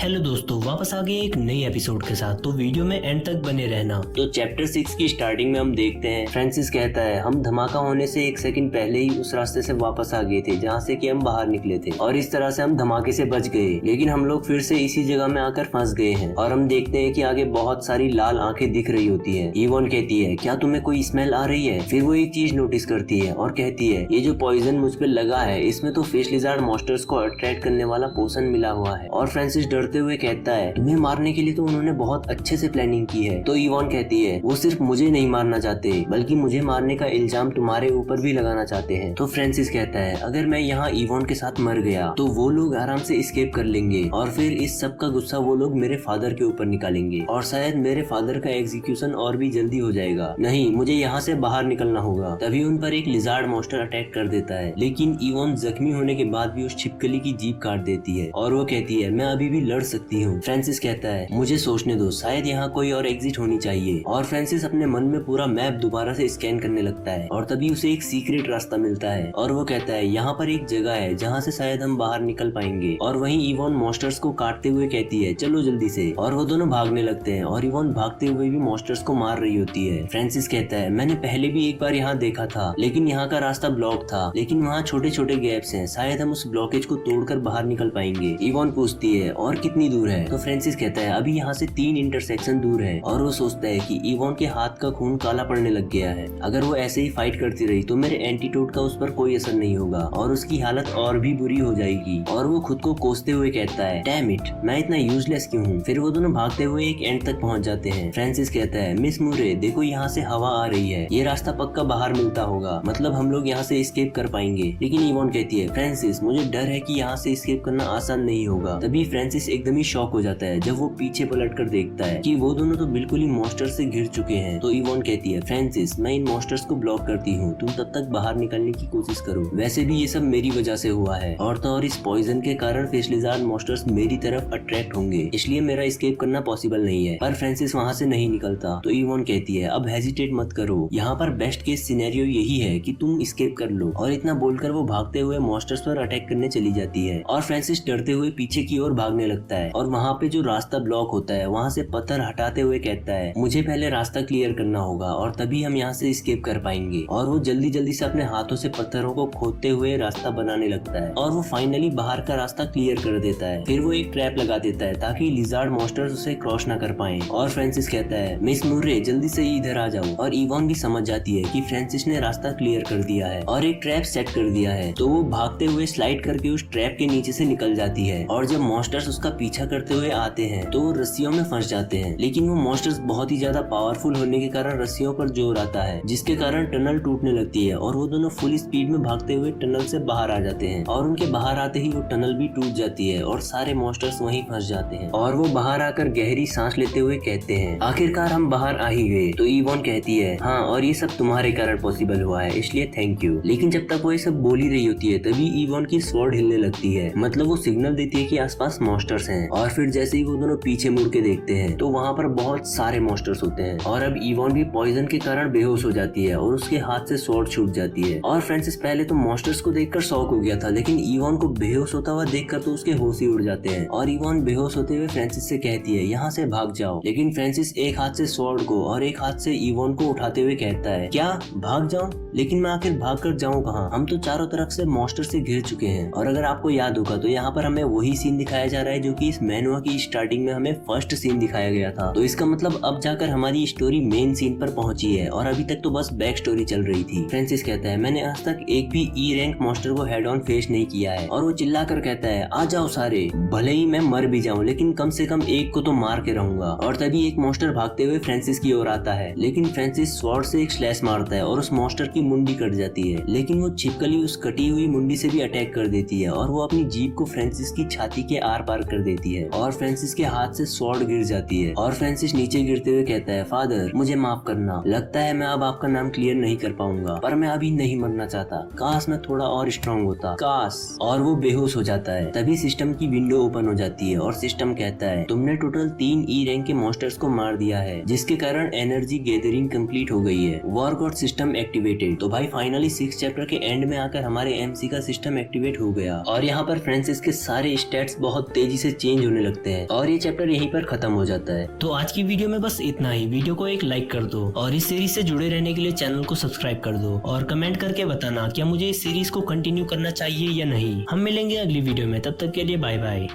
Hello दोस्तों, वापस आ गए एक नई एपिसोड के साथ। तो वीडियो में एंड तक बने रहना। तो चैप्टर 6 की स्टार्टिंग में हम देखते हैं फ्रांसिस कहता है हम धमाका होने से 1 सेकंड पहले ही उस रास्ते से वापस आ गए थे जहाँ से कि हम बाहर निकले थे और इस तरह से हम धमाके से बच गए, लेकिन हम लोग फिर से इसी जगह में आकर फंस गए हैं। और हम देखते हैं कि आगे बहुत सारी लाल आंखें दिख रही होती है। इवोन कहती है क्या तुम्हें कोई स्मेल आ रही है? फिर वो एक चीज नोटिस करती है और कहती है ये जो पॉइजन मुझ पे लगा है इसमें तो फिश लिज़ार्ड मॉन्स्टर्स को अट्रैक्ट करने वाला पोशन मिला हुआ है। और फ्रांसिस डरते हुए कहता है तुम्हें मारने के लिए तो उन्होंने बहुत अच्छे से प्लानिंग की है। तो इवोन कहती है वो सिर्फ मुझे नहीं मारना चाहते बल्कि मुझे मारने का इल्जाम तुम्हारे ऊपर भी लगाना चाहते हैं। तो फ्रांसिस कहता है अगर मैं यहाँ इवोन के साथ मर गया तो वो लोग आराम से एस्केप कर लेंगे और फिर इस सब का गुस्सा वो लोग मेरे फादर के ऊपर निकालेंगे और शायद मेरे फादर का एग्जीक्यूशन और भी जल्दी हो जाएगा। नहीं, मुझे यहाँ से बाहर निकलना होगा। तभी उन पर एक लिज़ार्ड मॉन्स्टर अटैक कर देता है, लेकिन इवोन जख्मी होने के बाद भी उस छिपकली की जीभ काट देती है और वो कहती है मैं अभी भी लड़ सकती हूँ। फ्रांसिस कहता है मुझे सोचने दो, शायद यहाँ कोई और एग्जिट होनी चाहिए। और फ्रांसिस अपने मन में पूरा मैप दोबारा से स्कैन करने लगता है और तभी उसे एक सीक्रेट रास्ता मिलता है और वो कहता है यहाँ पर एक जगह है जहाँ से शायद हम बाहर निकल पाएंगे। और वहीं इवोन मॉन्स्टर्स को काटते हुए कहती है चलो जल्दी से। और वो दोनों भागने लगते हैं और इवोन भागते हुए भी मॉन्स्टर्स को मार रही होती है। फ्रांसिस कहता है मैंने पहले भी एक बार यहाँ देखा था, लेकिन यहाँ का रास्ता ब्लॉक था, लेकिन वहाँ छोटे छोटे गैप्स हैं, शायद हम उस ब्लॉकेज को तोड़कर बाहर निकल पाएंगे। इवोन पूछती है और कितनी दूर है? तो फ्रांसिस कहता है अभी यहाँ से 3 इंटरसेक्शन दूर है। और वो सोचता है कि इवोन के हाथ का खून काला पड़ने लग गया है, अगर वो ऐसे ही फाइट करती रही तो मेरे एंटीडोट का उस पर कोई असर नहीं होगा और उसकी हालत और भी बुरी हो जाएगी। और वो खुद को कोसते हुए कहता है डैम इट, मैं इतना यूजलेस क्यों हूँ। फिर वो दोनों भागते हुए एक एंड तक पहुँच जाते हैं। फ्रांसिस कहता है मिस मूरे देखो यहाँ से हवा आ रही है, ये रास्ता पक्का बाहर मिलता होगा, मतलब हम लोग यहाँ से एस्केप कर पाएंगे। लेकिन इवोन कहती है फ्रांसिस मुझे डर है कि यहाँ से एस्केप करना आसान नहीं होगा। तभी फ्रांसिस एकदम ही शॉक हो जाता है जब वो पीछे पलट कर देखता है कि वो दोनों तो बिल्कुल ही मॉन्स्टर से घिर चुके हैं। तो इवोन कहती है फ्रांसिस मैं इन मॉन्स्टर्स को ब्लॉक करती हूँ, तुम तब तक बाहर निकलने की कोशिश करो, वैसे भी ये सब मेरी वजह से हुआ है और तो और इस पॉइजन के कारण फिश लिज़ार्ड मॉन्स्टर्स मेरी तरफ अट्रैक्ट होंगे, इसलिए मेरा एस्केप करना पॉसिबल नहीं है। पर फ्रांसिस वहाँ से नहीं निकलता। तो इवोन कहती है अब हेजिटेट मत करो, यहाँ पर बेस्ट केस सिनेरियो यही है कि तुम एस्केप कर लो। और इतना बोलकर वो भागते हुए मॉन्स्टर्स पर अटैक करने चली जाती है और फ्रांसिस डरते हुए पीछे की ओर भागने लगता है और वहाँ पे जो रास्ता ब्लॉक होता है वहाँ से पत्थर हटाते हुए कहता है मुझे पहले रास्ता क्लियर करना होगा और तभी हम यहाँ से एस्केप कर पाएंगे। और वो जल्दी जल्दी से अपने हाथों से पत्थरों को खोदते हुए रास्ता बनाने लगता है और वो फाइनली बाहर का रास्ता क्लियर कर देता है। फिर वो एक ट्रैप लगा देता है ताकि लिज़ार्ड मॉन्स्टर्स उसे क्रॉस ना कर पाए। और फ्रांसिस कहता है मिस मूरे जल्दी से इधर आ जाओ। और इवोन भी समझ जाती है कि फ्रांसिस ने रास्ता क्लियर कर दिया है और एक ट्रैप सेट कर दिया है। तो वो भागते हुए स्लाइड करके उस ट्रैप के नीचे से निकल जाती है और जब मॉन्स्टर्स उसका पीछा करते हुए आते हैं तो वो रस्सियों में फंस जाते हैं। लेकिन वो मॉन्स्टर्स बहुत ही ज्यादा पावरफुल होने के कारण रस्सियों पर जोर आता है, जिसके कारण टनल टूटने लगती है और वो दोनों फुल स्पीड में भागते हुए टनल से बाहर आ जाते हैं। और उनके बाहर आते ही वो टनल भी टूट जाती है और सारे मॉन्स्टर्स वहीं फंस जाते हैं। और वो बाहर आकर गहरी सांस लेते हुए कहते हैं आखिरकार हम बाहर आ ही गए। तो इवोन कहती है हाँ, और ये सब तुम्हारे कारण पॉसिबल हुआ है, इसलिए थैंक यू। लेकिन जब तक वो ये सब बोल ही रही होती है तभी इवोन की स्वॉर्ड हिलने लगती है, मतलब वो सिग्नल देती है कि आसपास मॉन्स्टर्स हैं। और फिर जैसे ही वो दोनों पीछे मुड़ के देखते हैं तो वहाँ पर बहुत सारे मॉन्स्टर्स होते हैं और अब इवोन भी पॉइजन के कारण बेहोश हो जाती है और उसके हाथ से स्वॉर्ड छूट जाती है। और फ्रांसिस पहले तो मॉन्स्टर्स को देखकर शॉक हो गया था, लेकिन इवोन को बेहोश होता हुआ देखकर तो उसके होश ही उड़ जाते हैं। और इवोन बेहोश होते हुए फ्रांसिस से कहती है यहाँ से भाग जाओ। लेकिन फ्रांसिस एक हाथ से स्वॉर्ड को और एक हाथ से इवोन को उठाते हुए कहता है क्या भाग जाऊं? लेकिन मैं आखिर भाग कर जाऊं कहाँ? हम तो चारों तरफ से मॉन्स्टर से घिर चुके हैं। और अगर आपको याद होगा तो यहाँ पर हमें वही सीन दिखाया जा रहा है जो कि इस मैनुआ की स्टार्टिंग में हमें फर्स्ट सीन दिखाया गया था। तो इसका मतलब अब जाकर हमारी स्टोरी मेन सीन पर पहुंची है और अभी तक तो बस बैक स्टोरी चल रही थी। फ्रांसिस कहता है मैंने आज तक एक भी ई रैंक मॉन्स्टर को हेड ऑन फेस नहीं किया है। और वो चिल्लाकर कहता है आ जाओ सारे, भले ही मैं मर भी जाऊं लेकिन कम से कम एक को तो मार के रहूंगा। और तभी एक मॉन्स्टर भागते हुए फ्रांसिस की ओर आता है, लेकिन फ्रांसिस स्वॉर्ड से एक स्लैश मारता है और उस मॉन्स्टर की मुंडी कट जाती है। लेकिन वो छिपकली उस कटी हुई मुंडी से भी अटैक कर देती है और वो अपनी जीभ को फ्रांसिस की छाती के आर पार कर देती है और फ्रांसिस के हाथ से स्वॉर्ड गिर जाती है। और फ्रांसिस नीचे गिरते हुए कहता है फादर मुझे माफ करना, लगता है मैं अब आपका नाम क्लियर नहीं कर पाऊंगा, पर मैं अभी नहीं मरना चाहता, काश मैं थोड़ा और स्ट्रॉन्ग होता, काश। और वो बेहोश हो जाता है। तभी सिस्टम की विंडो ओपन हो जाती है और सिस्टम कहता है तुमने टोटल 3 ई रैंक के मॉन्स्टर्स को मार दिया है, जिसके कारण एनर्जी गैदरिंग कंप्लीट हो गई है। War God system activated. तो भाई फाइनली 6 चैप्टर के एंड में आकर हमारे एमसी का सिस्टम एक्टिवेट हो गया और यहाँ पर फ्रांसिस के सारे स्टैट्स बहुत तेजी से चेंज होने लगते हैं और ये चैप्टर यहीं पर खत्म हो जाता है। तो आज की वीडियो में बस इतना ही। वीडियो को एक लाइक कर दो और इस सीरीज से जुड़े रहने के लिए चैनल को सब्सक्राइब कर दो और कमेंट करके बताना क्या मुझे इस सीरीज को कंटिन्यू करना चाहिए या नहीं। हम मिलेंगे अगली वीडियो में, तब तक के लिए बाय बाय।